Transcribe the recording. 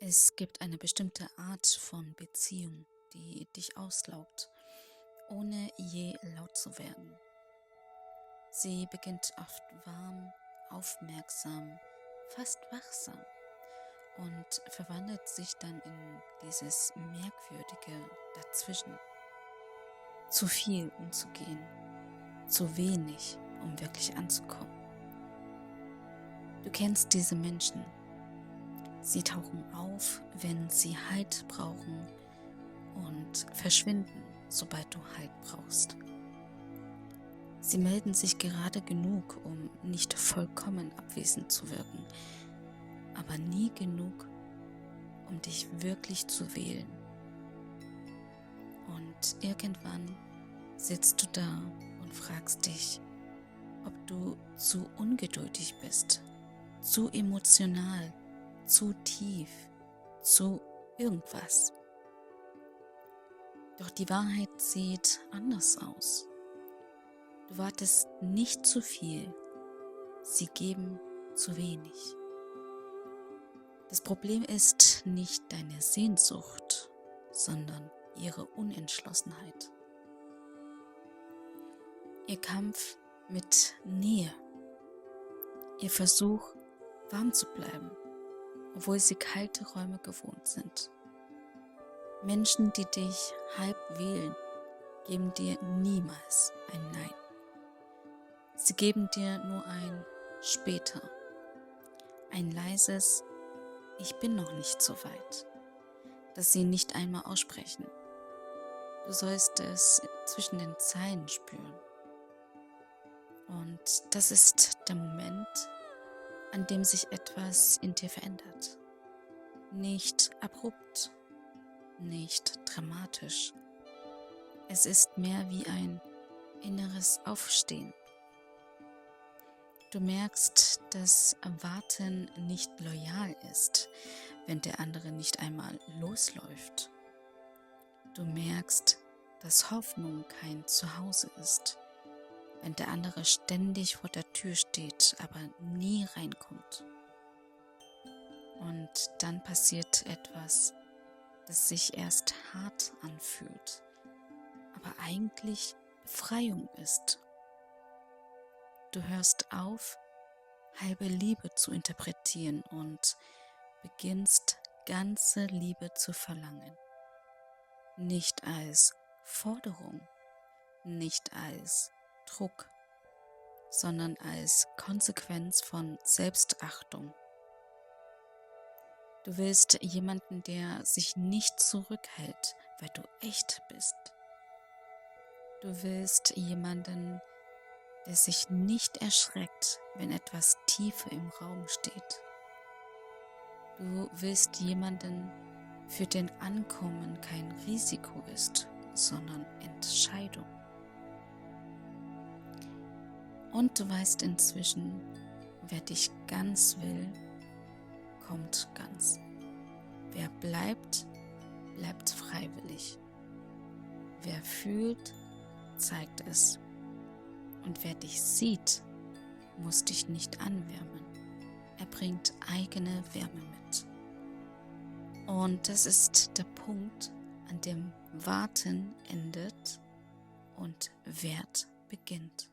Es gibt eine bestimmte Art von Beziehung, die dich auslaugt, ohne je laut zu werden. Sie beginnt oft warm, aufmerksam, fast wachsam und verwandelt sich dann in dieses merkwürdige Dazwischen. Zu viel, um zu gehen, zu wenig, um wirklich anzukommen. Du kennst diese Menschen. Sie tauchen auf, wenn sie Halt brauchen und verschwinden, sobald du Halt brauchst. Sie melden sich gerade genug, um nicht vollkommen abwesend zu wirken, aber nie genug, um dich wirklich zu wählen. Und irgendwann sitzt du da und fragst dich, ob du zu ungeduldig bist, zu emotional, zu tief, zu irgendwas. Doch die Wahrheit sieht anders aus. Du wartest nicht zu viel, sie geben zu wenig. Das Problem ist nicht deine Sehnsucht, sondern ihre Unentschlossenheit. Ihr Kampf mit Nähe, ihr Versuch, warm zu bleiben, obwohl sie kalte Räume gewohnt sind. Menschen, die dich halb wählen, geben dir niemals ein Nein. Sie geben dir nur ein später, ein leises Ich bin noch nicht so weit, das sie nicht einmal aussprechen. Du sollst es zwischen den Zeilen spüren. Und das ist der Moment, an dem sich etwas in dir verändert. Nicht abrupt, nicht dramatisch. Es ist mehr wie ein inneres Aufstehen. Du merkst, dass Warten nicht loyal ist, wenn der andere nicht einmal losläuft. Du merkst, dass Hoffnung kein Zuhause ist, wenn der andere ständig vor der Tür steht, aber nie reinkommt. Und dann passiert etwas, das sich erst hart anfühlt, aber eigentlich Befreiung ist. Du hörst auf, halbe Liebe zu interpretieren und beginnst ganze Liebe zu verlangen. Nicht als Forderung, nicht als Druck, sondern als Konsequenz von Selbstachtung. Du willst jemanden, der sich nicht zurückhält, weil du echt bist. Du willst jemanden, der sich nicht erschreckt, wenn etwas Tiefe im Raum steht. Du willst jemanden, für den Ankommen kein Risiko ist, sondern Entscheidung. Und du weißt inzwischen, wer dich ganz will, kommt ganz. Wer bleibt, bleibt freiwillig. Wer fühlt, zeigt es. Und wer dich sieht, muss dich nicht anwärmen. Er bringt eigene Wärme mit. Und das ist der Punkt, an dem Warten endet und Wert beginnt.